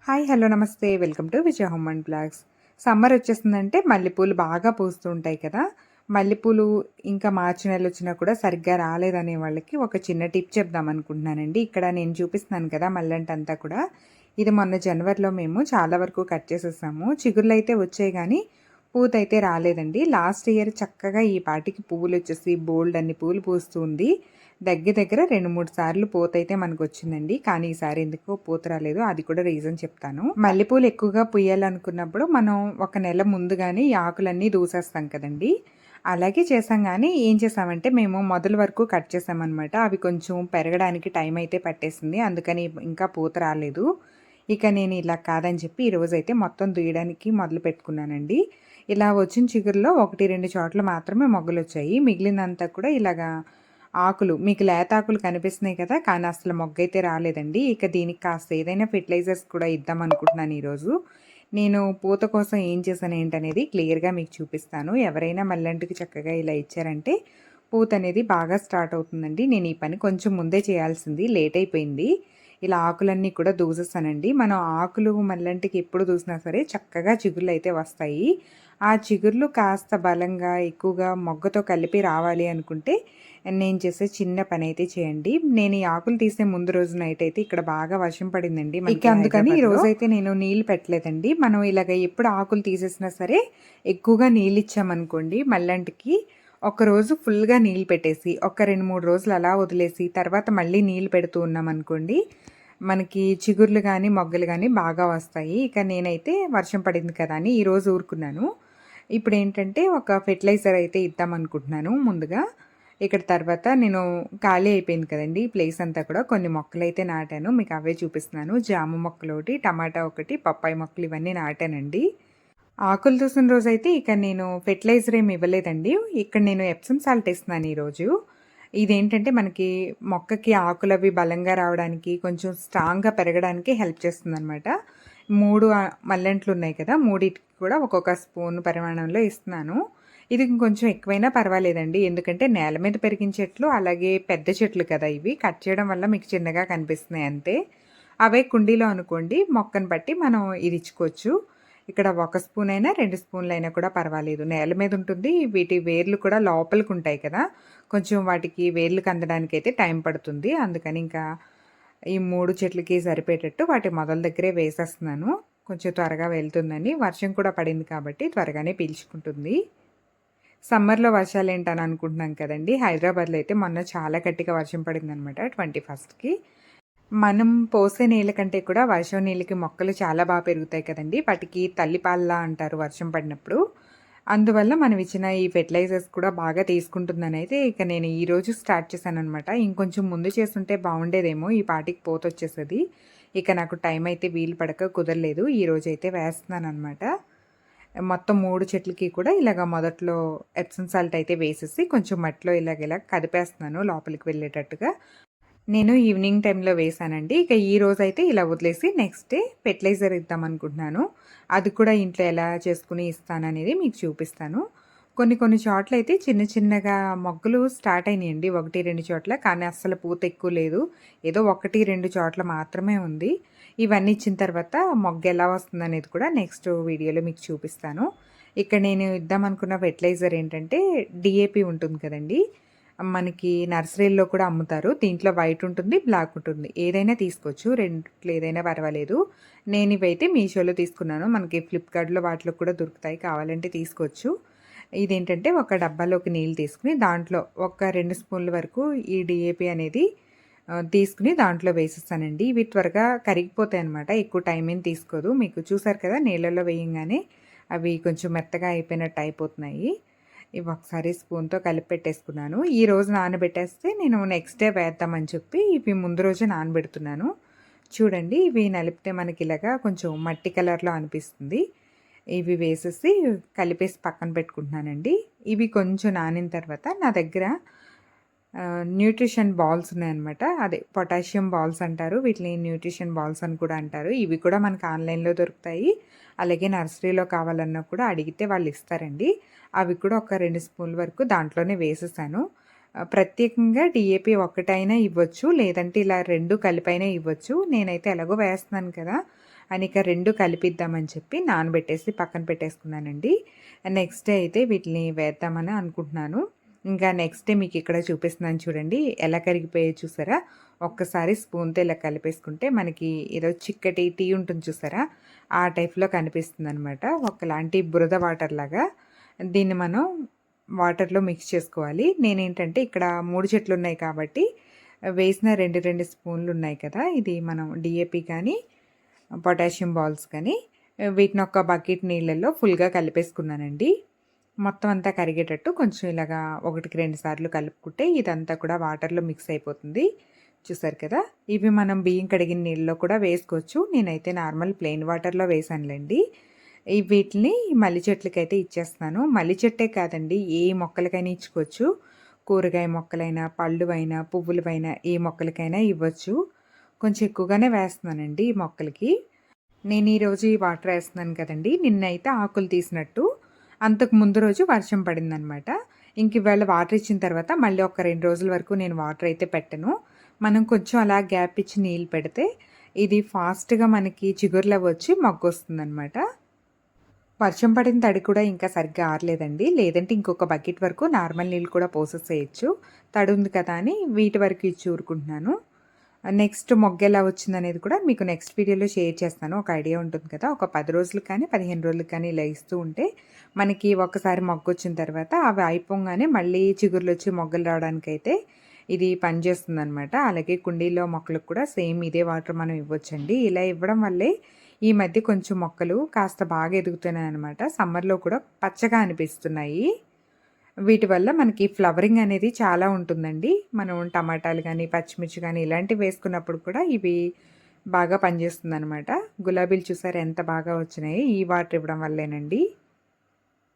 Hi hello namaste welcome to Vijaya home and blogs. Summer వచ్చేసిందంటే మల్లెపూలు బాగా పూస్తూ ఉంటాయి కదా. మల్లెపూలు ఇంకా మార్చి నెల వచ్చినా కూడా సరిగ్గా రాలేదనే వాళ్ళకి ఒక చిన్న టిప్ చెప్దాం అనుకుంటున్నానండి. ఇక్కడ నేను చూపిస్తున్నాను కదా మల్లెంట అంతా కూడా. ఇది మొన్న జనవరిలో మేము చాలా వరకు కట్ చేసేసాము. చిగుర్లు అయితే వచ్చాయి కానీ పూత అయితే రాలేదండి. లాస్ట్ ఇయర్ చక్కగా ఈ పాటికి పువ్వులు వచ్చేసి బోల్డ్ అన్ని పూలు పూస్తూ ఉంది. దగ్గర దగ్గర 2-3 సార్లు పూతయితే మనకు వచ్చిందండి. కానీ ఈసారి ఎందుకో పూత రాలేదు. అది కూడా రీజన్ చెప్తాను. మల్లెపూలు ఎక్కువగా పుయ్యాలనుకున్నప్పుడు మనం ఒక నెల ముందుగానే ఈ ఆకులన్నీ దూసేస్తాం కదండి. అలాగే చేసాం కానీ ఏం చేసామంటే మేము మొదల వరకు కట్ చేసామన్నమాట. అవి కొంచెం పెరగడానికి టైం అయితే పట్టేసింది. అందుకని ఇంకా పూత రాలేదు. ఇక నేను ఇలా కాదని చెప్పి ఈరోజైతే మొత్తం దుయ్యడానికి మొదలు పెట్టుకున్నానండి. ఇలా వచ్చిన చిగురులో 1-2 చోట్ల మాత్రమే మొగ్గలు వచ్చాయి. మిగిలినంతా కూడా ఇలాగా ఆకులు మీకు లేత ఆకులు కనిపిస్తున్నాయి కదా, కానీ అసలు మొగ్గైతే రాలేదండి. ఇక దీనికి కాస్త ఏదైనా ఫెర్టిలైజర్స్ కూడా ఇద్దాం అనుకుంటున్నాను ఈరోజు. నేను పూత కోసం ఏం చేశాను ఏంటనేది క్లియర్గా మీకు చూపిస్తాను. ఎవరైనా మల్లెంటుకి చక్కగా ఇలా ఇచ్చారంటే పూత అనేది బాగా స్టార్ట్ అవుతుందండి. నేను ఈ పని కొంచెం ముందే చేయాల్సింది, లేట్ అయిపోయింది. ఇలా ఆకులన్నీ కూడా దూసేస్తానండి. మనం ఆకులు మల్లెంటికి ఎప్పుడు దూసినా సరే చక్కగా చిగుర్లు అయితే వస్తాయి. ఆ చిగుర్లు కాస్త బలంగా ఎక్కువగా మొగ్గతో కలిపి రావాలి అనుకుంటే నేను చేసే చిన్న పని అయితే చేయండి. నేను ఈ ఆకులు తీసే ముందు రోజు నైట్ అయితే ఇక్కడ బాగా వర్షం పడిందండి. ఇక అందుకని ఈ రోజైతే నేను నీళ్ళు పెట్టలేదండి. మనం ఇలాగ ఎప్పుడు ఆకులు తీసేసినా సరే ఎక్కువగా నీళ్ళు ఇచ్చామనుకోండి మల్లెంటికి ఒకరోజు ఫుల్గా నీళ్ళు పెట్టేసి ఒక 2-3 రోజులు అలా వదిలేసి తర్వాత మళ్ళీ నీళ్ళు పెడుతూ ఉన్నామనుకోండి మనకి చిగుర్లు కానీ మొగ్గలు కానీ బాగా వస్తాయి. ఇక నేనైతే వర్షం పడింది కదా అని ఈరోజు ఊరుకున్నాను. ఇప్పుడు ఏంటంటే ఒక ఫెర్టిలైజర్ అయితే ఇద్దాం అనుకుంటున్నాను ముందుగా. ఇక్కడ తర్వాత నేను ఖాళీ అయిపోయింది కదండి ప్లేస్ అంతా కూడా, కొన్ని మొక్కలు అయితే నాటాను. మీకు అవే చూపిస్తున్నాను. జామ మొక్కలు ఒకటి, టమాటా ఒకటి, పప్పాయి మొక్కలు ఇవన్నీ నాటానండి. ఆకులు చూసిన రోజైతే ఇక నేను ఫెర్టిలైజర్ ఏమి ఇవ్వలేదండి. ఇక్కడ నేను ఎప్సమ్ సాల్ట్ ఇస్తున్నాను ఈరోజు. ఇదేంటంటే మనకి మొక్కకి ఆకులు అవి బలంగా రావడానికి కొంచెం స్ట్రాంగ్గా పెరగడానికి హెల్ప్ చేస్తుందన్నమాట. 3 మల్లెంట్లు ఉన్నాయి కదా, మూడిటికి కూడా ఒక్కొక్క స్పూన్ పరిమాణంలో ఇస్తున్నాను. ఇది కొంచెం ఎక్కువైనా పర్వాలేదండి, ఎందుకంటే నేల మీద పెరిగిన చెట్లు అలాగే పెద్ద చెట్లు కదా, ఇవి కట్ చేయడం వల్ల మీకు చిన్నగా కనిపిస్తున్నాయి అంతే. అవే కుండీలో అనుకోండి మొక్కను బట్టి మనం ఇది ఇచ్చుకోవచ్చు. ఇక్కడ 1 స్పూన్ అయినా 2 స్పూన్లు అయినా కూడా పర్వాలేదు. నేల మీద ఉంటుంది. వీటి వేర్లు కూడా లోపలికి ఉంటాయి కదా, కొంచెం వాటికి వేర్లకు అందడానికి అయితే టైం పడుతుంది. అందుకని ఇంకా ఈ 3 చెట్లకి సరిపోయేటట్టు వాటి మొదల దగ్గరే వేసేస్తున్నాను. కొంచెం త్వరగా వెళ్తుందని, వర్షం కూడా పడింది కాబట్టి త్వరగానే పీల్చుకుంటుంది. సమ్మర్లో వర్షాలు ఏంటని అనుకుంటున్నాం కదండి. హైదరాబాద్లో అయితే మొన్న చాలా గట్టిగా వర్షం పడిందనమాట 21కి. మనం పోసే నీళ్ళ కంటే కూడా వర్షం నీళ్ళకి మొక్కలు చాలా బాగా పెరుగుతాయి కదండి. వాటికి తల్లిపాల్లా అంటారు వర్షం పడినప్పుడు. అందువల్ల మనం ఇచ్చిన ఈ ఫెర్టిలైజర్స్ కూడా బాగా తీసుకుంటుందని అయితే ఇక నేను ఈరోజు స్టార్ట్ చేశానమాట. ఇంకొంచెం ముందు చేస్తుంటే బాగుండేదేమో, ఈ పాటికి పోతొచ్చేసేది. ఇక నాకు టైం అయితే వీలు పడక కుదరలేదు. ఈరోజైతే వేస్తున్నాను అనమాట. మొత్తం 3 చెట్లకి కూడా ఇలాగ మొదట్లో ఎప్సమ్ సాల్ట్ అయితే వేసేసి కొంచెం మట్టిలో ఇలా కదిపేస్తున్నాను లోపలికి వెళ్ళేటట్టుగా. నేను ఈవినింగ్ టైంలో వేసానండి. ఇక ఈ రోజైతే ఇలా వదిలేసి నెక్స్ట్ డే ఫెర్టిలైజర్ ఇద్దాం అనుకుంటున్నాను. అది కూడా ఇంట్లో ఎలా చేసుకుని ఇస్తాననేది మీకు చూపిస్తాను. కొన్ని చోట్ల అయితే చిన్న చిన్నగా మొగ్గలు స్టార్ట్ అయినాయండి 1-2 చోట్ల, కానీ అస్సలు పూత ఎక్కువ లేదు. ఏదో 1-2 చోట్ల మాత్రమే ఉంది. ఇవన్నీ ఇచ్చిన తర్వాత మొగ్గ ఎలా వస్తుందనేది కూడా నెక్స్ట్ వీడియోలో మీకు చూపిస్తాను. ఇక్కడ నేను ఇద్దామనుకున్న ఫెర్టిలైజర్ ఏంటంటే డిఏపి ఉంటుంది కదండి, మనకి నర్సరీల్లో కూడా అమ్ముతారు. దీంట్లో వైట్ ఉంటుంది, బ్లాక్ ఉంటుంది. ఏదైనా తీసుకోవచ్చు, రెండిట్లో ఏదైనా పర్వాలేదు. నేను ఇవైతే మీషోలో తీసుకున్నాను. మనకి ఫ్లిప్కార్ట్లో వాటిలో కూడా దొరుకుతాయి, కావాలంటే తీసుకోవచ్చు. ఇదేంటంటే ఒక డబ్బాలోకి నీళ్ళు తీసుకుని దాంట్లో ఒక 2 స్పూన్ల వరకు ఈ డిఏపి అనేది తీసుకుని దాంట్లో వేసేస్తానండి. ఇవి త్వరగా కరిగిపోతాయి అనమాట, ఎక్కువ టైం ఏం తీసుకోదు. మీకు చూసారు కదా నీళ్ళల్లో వేయంగానే అవి కొంచెం మెత్తగా అయిపోయినట్టు అయిపోతున్నాయి. ఇవి ఒకసారి స్పూన్తో కలిపి పెట్టేసుకున్నాను. ఈరోజు నానబెట్టేస్తే నేను నెక్స్ట్ డే వేద్దామని చెప్పి ఇవి ముందు రోజే నానబెడుతున్నాను. చూడండి, ఇవి నలిపితే మనకి ఇలాగా కొంచెం మట్టి కలర్లో అనిపిస్తుంది. ఇవి వేసేసి కలిపేసి పక్కన పెట్టుకుంటున్నానండి. ఇవి కొంచెం నానిన తర్వాత నా దగ్గర న్యూట్రిషన్ బాల్స్ ఉన్నాయన్నమాట. అదే పొటాషియం బాల్స్ అంటారు వీటిని, న్యూట్రిషన్ బాల్స్ అని కూడా అంటారు. ఇవి కూడా మనకు ఆన్లైన్లో దొరుకుతాయి. అలాగే నర్సరీలో కావాలన్నా కూడా అడిగితే వాళ్ళు ఇస్తారండి. అవి కూడా ఒక 2 స్పూన్ల వరకు దాంట్లోనే వేసేసాను. ప్రత్యేకంగా డిఏపి ఒక్కటైనా ఇవ్వచ్చు, లేదంటే ఇలా 2 కలిపైనా ఇవ్వచ్చు. నేనైతే ఎలాగో వేస్తున్నాను కదా, అని ఇక 2 కలిపిద్దామని చెప్పి నానబెట్టేసి పక్కన పెట్టేసుకున్నానండి. నెక్స్ట్ డే అయితే వీటిని వేద్దామని అనుకుంటున్నాను. ఇంకా నెక్స్ట్ డే మీకు ఇక్కడ చూపిస్తున్నాను చూడండి. ఎలా కరిగిపోయాయో చూసారా? ఒక్కసారి స్పూన్‌తో ఇలా కలిపేసుకుంటే మనకి ఏదో చిక్కటి టీ ఉంటుంది చూసారా? ఆ టైప్‌లో కనిపిస్తుందనమాట. ఒకలాంటి బురద వాటర్ లాగా. దీన్ని మనం వాటర్‌లో మిక్స్ చేసుకోవాలి. నేనేంటంటే ఇక్కడ 3 చెట్లున్నాయి కాబట్టి వేసిన 2 స్పూన్లు ఉన్నాయి కదా! ఇది మనం డీఏపీ కానీ, పొటాషియం బాల్స్ కానీ వీటిని ఒక బకెట్ నీళ్ళల్లో ఫుల్‌గా కలిపేసుకున్నానండి. మొత్తం అంతా కరిగేటట్టు కొంచెం ఇలాగా 1కి 2 సార్లు కలుపుకుంటే ఇదంతా కూడా వాటర్‌లో మిక్స్ అయిపోతుంది. చూసారు కదా! ఇవి మనం బియ్యం కడిగిన నీళ్ళలో కూడా వేసుకోవచ్చు. నేనైతే నార్మల్ ప్లెయిన్ వాటర్‌లో వేసానులెండి. వీటిని మల్లి చెట్లకైతే ఇచ్చేస్తున్నాను. మల్లి చెట్టే కాదండి, ఏ మొక్కలకైనా ఇచ్చుకోవచ్చు. కూరగాయ మొక్కలైనా, పళ్ళువైనా, పువ్వులవైనా ఏ మొక్కలకైనా ఇవ్వచ్చు. కొంచెం ఎక్కువగానే వేస్తున్నానండి ఈ మొక్కలకి. నేను ఈరోజు ఈ వాటర్ వేస్తున్నాను కదండీ! నిన్నైతే ఆకులు తీసినట్టు, అంతకు ముందు రోజు వర్షం పడిందనమాట. ఇంక ఇవాళ వాటర్ ఇచ్చిన తర్వాత మళ్ళీ ఒక 2 రోజుల వరకు నేను వాటర్ అయితే పెట్టను. మనం కొంచెం అలా గ్యాప్ ఇచ్చి నీళ్ళు పెడితే ఇది ఫాస్ట్‌గా మనకి చిగుర్లవి వచ్చి మొగ్గొస్తుందనమాట. వర్షం పడిన తడి కూడా ఇంకా సరిగ్గా ఆరలేదండి. లేదంటే ఇంకొక బకెట్ వరకు నార్మల్ నీళ్ళు కూడా పోసేసేయొచ్చు. తడి ఉంది కదా అని వీటి వరకు ఇచ్చి ఊరుకుంటున్నాను. నెక్స్ట్ మొగ్గెలా వచ్చిందనేది కూడా మీకు నెక్స్ట్ వీడియోలో షేర్ చేస్తాను. ఒక ఐడియా ఉంటుంది కదా! ఒక 10 రోజులకు కానీ, 15 రోజులకు కానీ ఇలా ఇస్తూ ఉంటే మనకి ఒక్కసారి మొగ్గొచ్చిన తర్వాత అవి అయిపోంగానే మళ్ళీ చిగుర్లొచ్చి మొగ్గలు రావడానికైతే ఇది పనిచేస్తుందనమాట. అలాగే కుండీలో మొక్కలకు కూడా సేమ్ ఇదే వాటర్ మనం ఇవ్వొచ్చండి. ఇలా ఇవ్వడం వల్లే ఈ మధ్య కొంచెం మొక్కలు కాస్త బాగా ఎదుగుతున్నాయనమాట. సమ్మర్‌లో కూడా పచ్చగా అనిపిస్తున్నాయి. వీటి వల్ల మనకి ఫ్లవరింగ్ అనేది చాలా ఉంటుందండి. మనం టమాటాలు గానీ, పచ్చిమిర్చి గానీ ఇలాంటివి వేసుకున్నప్పుడు కూడా ఇవి బాగా పనిచేస్తుందనమాట. గులాబీలు చూసారా ఎంత బాగా వచ్చినాయి ఈ వాటర్ ఇవ్వడం వల్లేనండి.